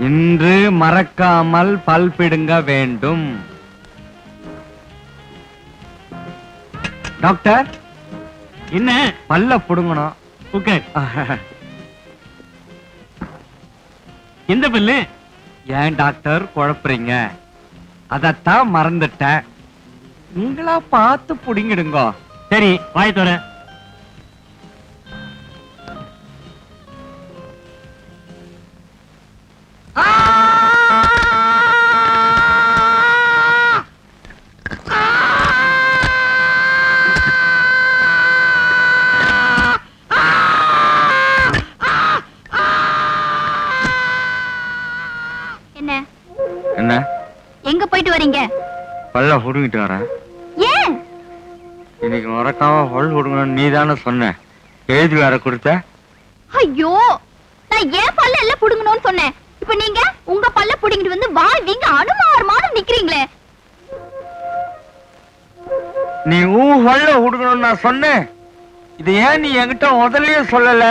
இன்று மறக்காமல் பல் பிடுங்க வேண்டும். டாக்டர், என்ன பல்ல புடுங்கணும். ஓகே. எந்த பல்லு? ஏன் டாக்டர் குழப்புறீங்க? அதத்தான் மறந்துட்டேன். நீங்களா பார்த்து புடிங்கிடுங்க. சரி, வாய் தோற. என்ன எங்க போயிட்டு வரீங்க? பல்ல புடுங்கிட்டு வரேன். ஏன் இன்னைக்கு மறக்காம பல் புடுங்கணும் நீ தானே சொன்ன. எழுதி வேற கொடுத்த. ஐயோ, நான் ஏன் பல்ல எல்லாம் புடுங்கணும்னு சொன்னேன். இப்ப நீங்க உங்க பல்ல புடுங்கிட்டு வந்து வாய் வீங்க அனுமாரமான நிக்கிறீங்களே. நீ பல்ல புடுங்கணும்னு நான் சொன்னேன். இது ஏன் நீ என்கிட்ட முதல்லயே சொல்லல?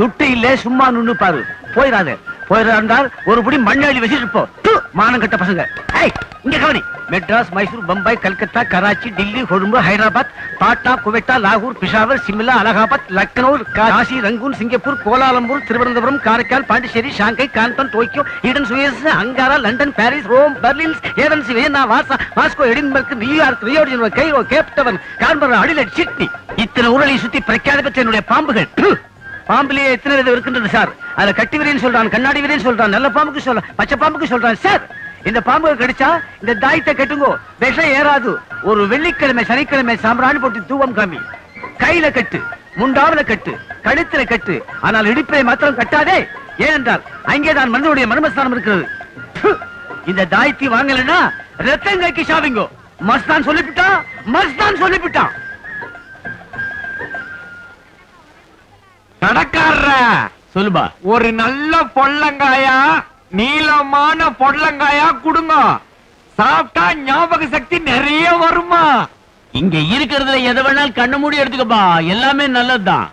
துட்டு இல்ல, சும்மா நின்னு பாரு. போயிடாத. போயிடாண்டால் ஒரு புடி மண்ணாளி வச்சிட்டு போ. மானம் கட்ட பசங்க. இங்க கவனி. மெட்ராஸ், மைசூர், பம்பாய், கல்கத்தா, கராச்சி, டில்லி, கொழும்பு, ஹைதராபாத், பாட்னா, குவெட்டா, லாகூர், Peshawar, Shimla, Allahabad, Lucknow, Kashi, Rangoon, Singapore, Kuala Lumpur, Thiruvananthapuram, Karaikal, Pondicherry, Shanghai, கான்பன், Tokyo, Aden, Suez, Ankara, London, Paris, Rome, Berlin, Athens, Vienna, Warsaw, Moscow, Edinburgh, New York, Rio de Janeiro, Cairo, Cape Town, Canberra, Adelaide, Sydney. இத்தனை ஊரலை சுத்தி பிரఖ్యాతి பெற்ற என்னுடைய பாம்புகள். பாம்பிலேயே எத்தனை விதம் இருக்கின்றது சார். அதை கட்டி விரியன்னு சொல்றான், கண்ணாடி விரியன்னு சொல்றான், நல்ல பாம்புக்கு சொல்ல, பச்சை பாம்புக்கு சொல்றான் சார். இந்த பாம்பு கடிச்சா இந்த தாயத்தை கட்டுங்கோ, விஷம் ஏறாது. ஒரு வெள்ளிக்கிழமை சனிக்கிழமை சாம்பிராணி போட்டு தூவம் காமி. கையில கட்டு, முண்டாவில கட்டு, கழுத்துல கட்டு, ஆனால் இடுப்பிலை மாத்திரம் கட்டாதே. ஏனென்றால் அங்கேதான் மனிதனுடைய மர்மஸ்தானம் இருக்கிறது. இந்த தாயத்தை வாங்கலன்னா ரத்தம் கைக்கு சாவிங்கோ. மஸ்தான் சொல்லிவிட்டான், மஸ்தான் சொல்லிவிட்டான். கடக்கார சொல்லுபா. ஒரு நல்ல பொள்ளங்காயா, நீளமான பொள்ளங்காயா குடுங்க. சாப்பிட்டா ஞாபக சக்தி நிறைய வருமா? இங்க இருக்கிறதுல எதை வேணாலும் கண்ணு மூடி எடுத்துக்கப்பா. எல்லாமே நல்லதுதான்.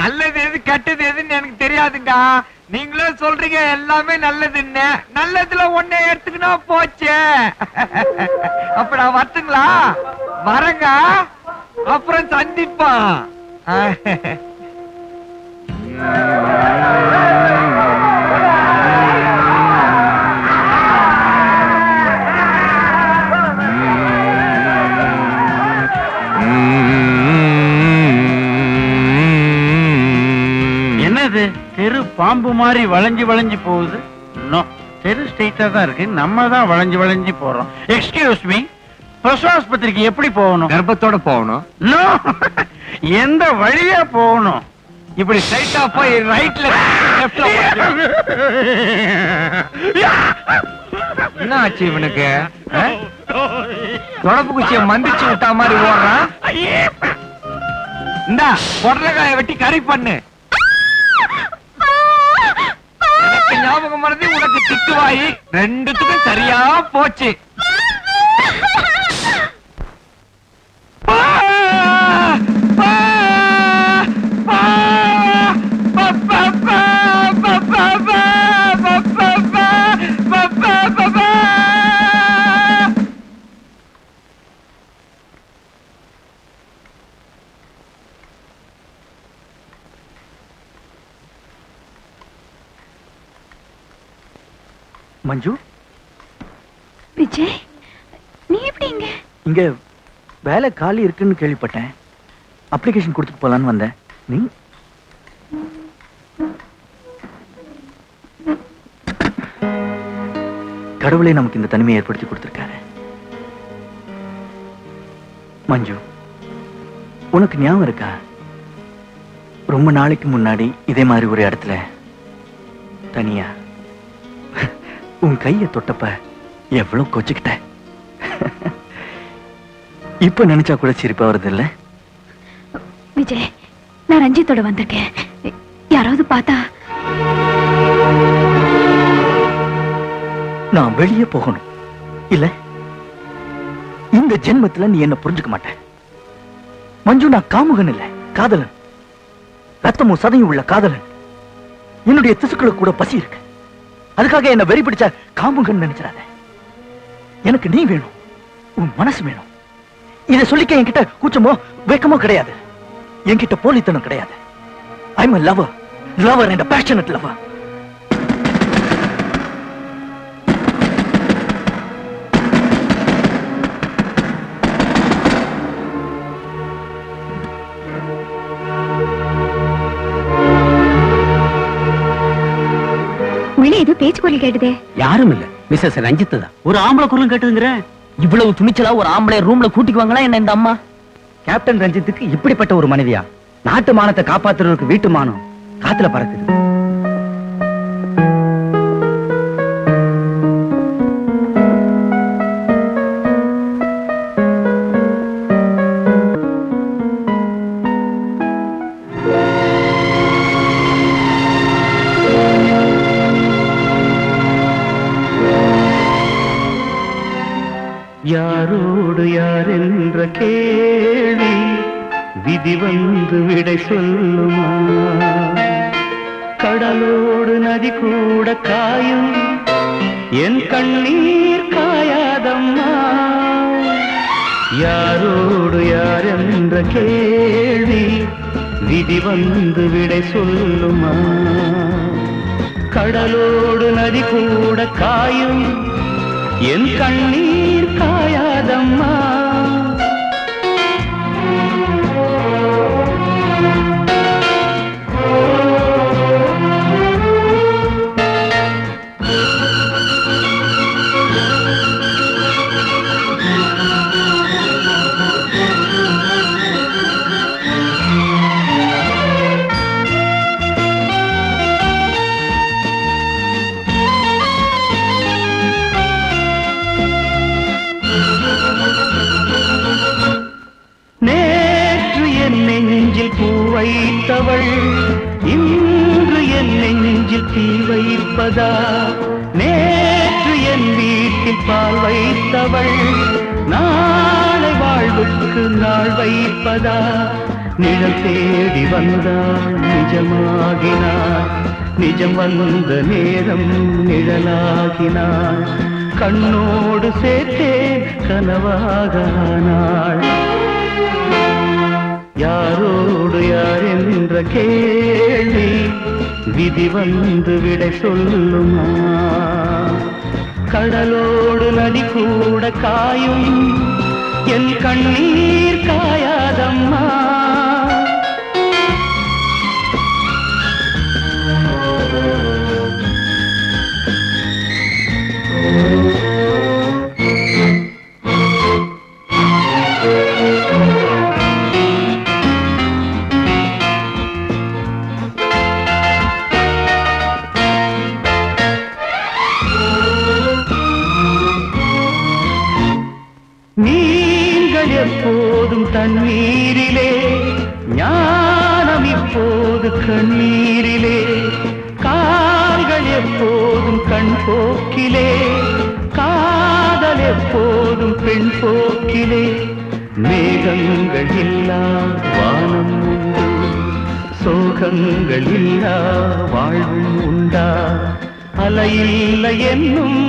நல்லது எது கெட்டது எதுன்னு எனக்கு தெரியாதுங்க. நீங்களே சொல்றீங்க எல்லாமே நல்லதுன்னு. நல்லதுல ஒண்ணே எடுத்துக்கினா போச்சு. அப்ப நான் வரட்டுங்களா? வரங்க, அப்புறம் சந்திப்பான். என்னது தெரு பாம்பு மாதிரி வளைஞ்சு வளைஞ்சு போகுது? தெரு ஸ்ட்ரெயிட்டா தான் இருக்கு, நம்ம தான் வளைஞ்சு வளைஞ்சு போறோம். எக்ஸ்கியூஸ் மீ, பிரசவாஸ்பத்திரிக்கு எப்படி போகணும்? கர்ப்பத்தோட போகணும். நோ, எந்த வழியா போகணும்? இப்படி ஸ்ட்ரைட்டா போய் ரைட்ல லெஃப்ட்ல. என்ன ஆச்சு இவனுக்கு? தொடப்பு குச்சியை மந்திச்சு விட்டா மாதிரி ஓடுறான். இந்த பொடலக்காயை வெட்டி கறி பண்ணு. எனக்கு ஞாபகம் மறந்து உனக்கு திட்டுவாயி ரெண்டுத்துக்கும் சரியா போச்சு. மஞ்சு, விஜய், நீ எப்படி இங்க? இங்க வேலை காலி இருக்குன்னு கேள்விப்பட்டேன். அப்ளிகேஷன் கொடுத்துட்டு போலான்னு வந்தேன். நீ? கடவுளே நமக்கு இந்த தனிமையை ஏற்படுத்தி கொடுத்திருக்காரு. மஞ்சு, உனக்கு ஞாபகம் இருக்கா? ரொம்ப நாளைக்கு முன்னாடி இதே மாதிரி ஒரு இடத்துல தனியா உன் கையை தொட்டப்ப எவ்வளவு கொச்சுக்கிட்ட. இப்ப நினைச்சா கூட சிரிப்பா வருது இல்ல? விஜய், நான் ரஞ்சித்தோட வந்திருக்கேன். யாராவது பார்த்தா நான் வெளியே போகணும் இல்ல? இந்த ஜென்மத்துல நீ என்ன புரிஞ்சுக்க மாட்ட. மஞ்சு நான் காமுகன் இல்ல, காதலன். ரத்தமும் சதையும் உள்ள காதலன். என்னுடைய திசுக்களுக்கு கூட பசி இருக்கு. அதுக்காக என்ன வெறி பிடிச்ச காமுகன் நினைச்சிடாத. எனக்கு நீ வேணும், உன் மனசு வேணும். இதை சொல்லிக்க என்கிட்ட கூச்சமோ வெக்கமோ கிடையாது. என்கிட்ட போலித்தனம் கிடையாது. I'm a lover and a passionate lover. உள்ளே ஏதோ பேச்சு குரல் கேட்டதே. யாரும் இல்ல, மிஸ்ஸஸ் ரஞ்சித் தான். ஒரு ஆம்பளை குரலும் கேட்டுதுங்கிற. இவ்வளவு துணிச்சலா ஒரு ஆம்பளை ரூம்ல கூட்டிக்குவாங்களா என்ன இந்த அம்மா? கேப்டன் ரஞ்சித்துக்கு இப்படிப்பட்ட ஒரு மனைவியா? நாட்டு மானத்தை காப்பாத்துறதுக்கு வீட்டு மானம் காத்துல பறக்குது. யாரோடு யார் என்ற கேள்வி விதி வந்து விடை சொல்லுமா? கடலோடு நதி கூட காயும், என் கண்ணீர் காயாதம்மா. யாரோடு யார் என்ற கேள்வி விதி வந்து விடை சொல்லுமா? கடலோடு நதி கூட காயும், என் கண்ணீர் காயாதம்மா. வைத்தவள் இன்று என் நெஞ்சில் தீ வைப்பதா? நேற்று என் வீட்டில் பால் வைத்தவள் நாளை வாழ்வுக்கு நாள் வைப்பதா? நிழல் தேடி வந்தாள் நிஜமாகினாள், நிஜம் வந்த நேரம் நிழலாகினாள். கண்ணோடு சேர்த்தே கனவாகானாள். யாரோடு யார் என்ற கேள்வி விதி வந்து விடை சொல்லுமா? கடலோடு நதி கூட காயும், என் கண்ணீர் காயாதம்மா. நீங்கள் எப்போதும் தண்ணீரிலே, ஞானம் இப்போது கண்ணீரிலே. கால்கள் எப்போதும் கண் போக்கிலே, காதல் எப்போதும் பெண் போக்கிலே. மேகங்கள் இல்லா வானம் உண்டு, சோகங்கள் இல்லா வாழ்வும் உண்டா? அலையில்லை என்னும்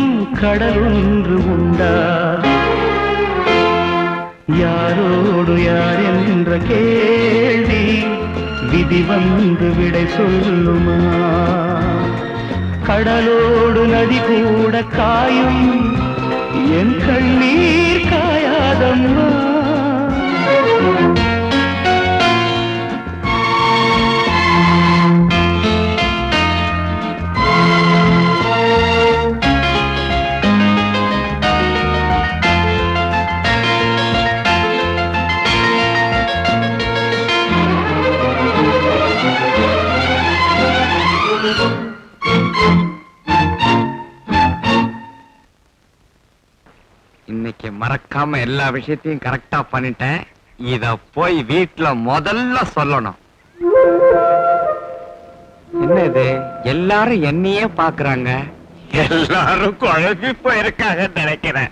கடல் ஒன்று உண்டா? யாரோடு யார் என்ற கேள்வி விதி வந்து விடை சொல்லுமா? கடலோடு நதி கூட காயும், என் கண்ணீர் காயாதம்மா. இன்னைக்கு மறக்காம எல்லா விஷயத்தையும் கரெக்டா பண்ணிட்டேன். இத போய் வீட்டுல முதல்ல சொல்லணும். என்ன இது, எல்லாரும் என்னையே பாக்குறாங்க. எல்லாரும் குழம்பி போயிருக்காங்க நினைக்கிறேன்.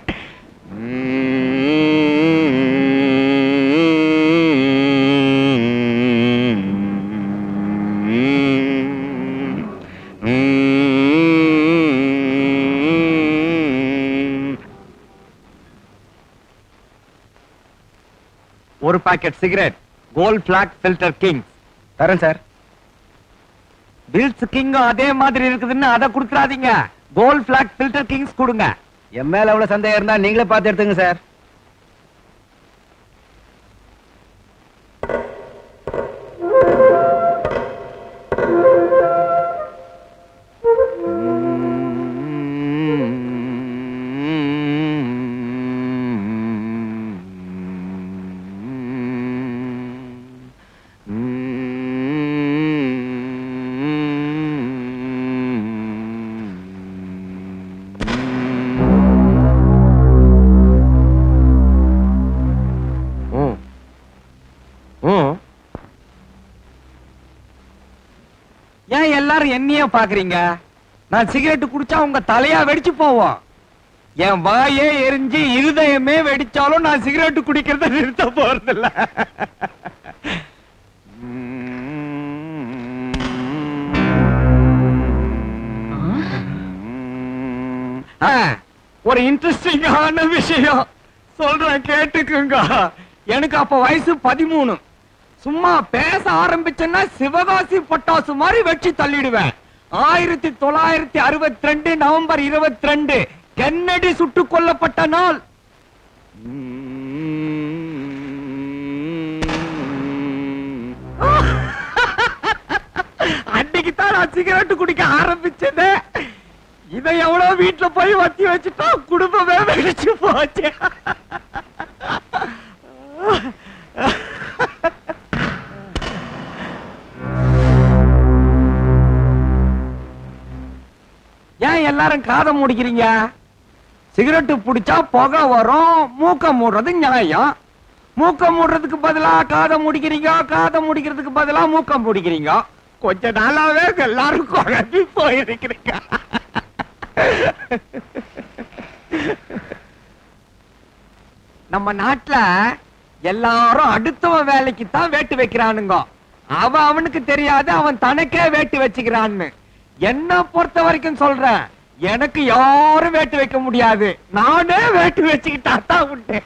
Packet cigarette Gold Flake Filter Kings தரேன் சார். பில்ஸ் கிங்கும் அதே மாதிரி இருக்குதுன்னு அதை கொடுத்துறாதீங்க. கோல்ட் பிளாக் ஃபில்டர் கிங்ஸ் கொடுங்க. என் மேல அவ்வளவு சந்தேகம் இருந்தா நீங்களே பார்த்து எடுத்துங்க சார். ஏன் எல்லாரும் என்னையே பாக்குறீங்க? நான் சிகரெட் குடிச்சா உங்க தலையா வெடிச்சு போவோம். என் வாயே எரிஞ்சு இருதயமே வெடிச்சாலும் நான் சிகரெட் குடிக்கிறத நிறுத்த போறதில்ல. ஒரு இன்ட்ரெஸ்டிங்கான விஷயம் சொல்றேன், கேட்டுக்குங்க. எனக்கு அப்ப வயசு 13. சும்மா பேச ஆரம்பிச்சேன்னா சிவகாசி பட்டாசு மாதிரி வெச்சு தள்ளிடுவேன். 1962 நவம்பர் 22 கென்னடி சுட்டுக் கொல்லப்பட்ட நாள். அன்னைக்குத்தான் நான் சிகரெட் குடிக்க ஆரம்பிச்சது. இதை எவ்வளவு வீட்டுல போய் வத்தி வச்சுட்டா குடும்பமே வெடிச்சு போச்சு. ஏன் எல்லாரும் காதை மூடிக்கிறீங்க? சிகரெட் பிடிச்சா புகை வரும், மூக்க மூடுறது நியாயம். மூக்க மூடுறதுக்கு பதிலா காதை முடிக்கிறீங்க, காதை முடிக்கிறதுக்கு பதிலா மூக்க முடிக்கிறீங்க. கொஞ்ச நாளாவே எல்லாரும் குழம்பி போயிருக்கிறீங்க. நம்ம நாட்டுல எல்லாரும் அடுத்தவன் வேலைக்கு தான் வேட்டு வைக்கிறானுங்க. அவனுக்கு தெரியாது அவன் தனக்கே வேட்டு வச்சுக்கிறான்னு. என்ன பொறுத்த வரைக்கும் சொல்றேன், எனக்கு யாரும் வேட்டு வைக்க முடியாது. நானே வேட்டு வச்சுக்கிட்டா தான் உண்டு.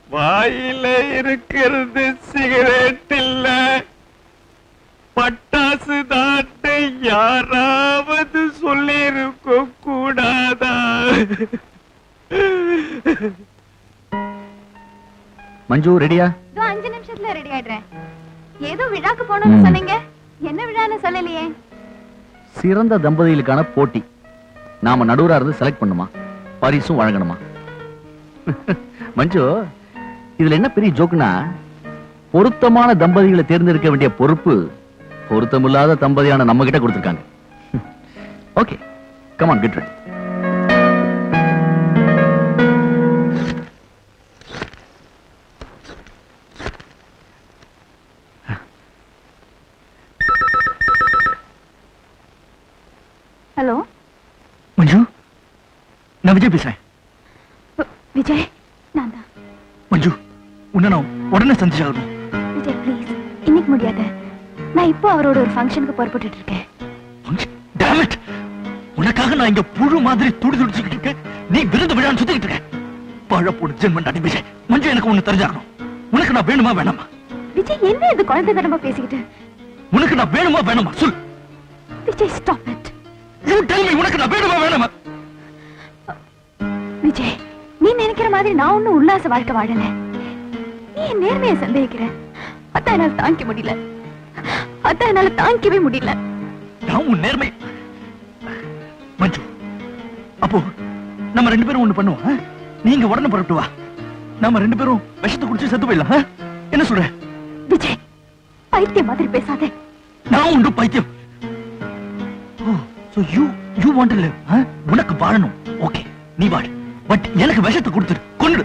வாயில இருக்கிறது சிகரெட் இல்ல, பட்டாசு தாட்டு யாராவது சொல்லிருக்க கூடாதா? மஞ்சு ரெடியா? 5 நிமிஷத்துல ரெடி ஆயிடுறேன். ஏதோ விழாக்கு போகணும்னு சொன்னீங்க, என்ன விழான்னு சொல்லலையே? சிறந்த தம்பதிகளுக்கான போட்டி. நாம நடுவரா இருந்து செலக்ட் பண்ணுமா, பரிசும் வழங்கணுமா? மஞ்சு, இதுல என்ன பெரிய ஜோக்குனா, பொருத்தமான தம்பதிகளை தேர்ந்தெடுக்க வேண்டிய பொறுப்பு பொருத்தமில்லாத தம்பதியான நம்ம கிட்ட கொடுத்திருக்காங்க. Okay, come on, get ready. Hello Manju, நான் விஜய் பேசுறேன். விஜய், நான் தான். மஞ்சு, உன்னை நான் உடனே சந்திச்சாகணும். விஜய் ப்ளீஸ், இன்னைக்கு முடியாது. நான் இப்போ அவரோட ஒரு ஃபங்க்ஷனுக்கு புறப்பட்டு இருக்கேன். Damn it! உனக்காக நான் இங்க புழு மாதிரி துடி துடிச்சுக்கிட்டு இருக்கேன், நீ விருது விழான்னு சுத்திக்கிட்டு இருக்க. பழப்போடு ஜென்மன் விஜய். மஞ்சு, எனக்கு ஒண்ணு தெரிஞ்சாகணும். உனக்கு நான் வேணுமா வேணாமா? விஜய், என்ன இது குழந்தைத்தனமா பேசிக்கிட்டு? உனக்கு நான் வேணுமா வேணாமா சொல். Vijay, stop it. You tell me, உனக்கு நான் வேணுமா வேணாமா? விஜய், நீ நினைக்கிற மாதிரி நான் ஒன்னும் உல்லாச வாழ்க்கை வாழல. நீ என் நேர்மையை சந்தேகிக்கிற. அதான் என்னால தாங்கிக்க முடியல. அதான் என்னால தாங்கிக்கவே முடியல. நான் உன் நேர்மை. மஞ்சு, அப்போ நம்ம 2 பேரும் ஒண்ணு பண்ணுவோம். நீங்க உடனே புறப்பட்டு வா. நம்ம 2 பேரும் விஷத்தை குடிச்சு செத்து போயிடலாம். என்ன சொல்ற? விஜய், பைத்தியம் மாதிரி பேசாதே. நான் உண்டு பைத்தியம். So you want to live, உனக்கு வாழணும். ஓகே, நீ வாழ. பட் எனக்கு விஷத்தை கொடுத்துரு, கொன்னுடு.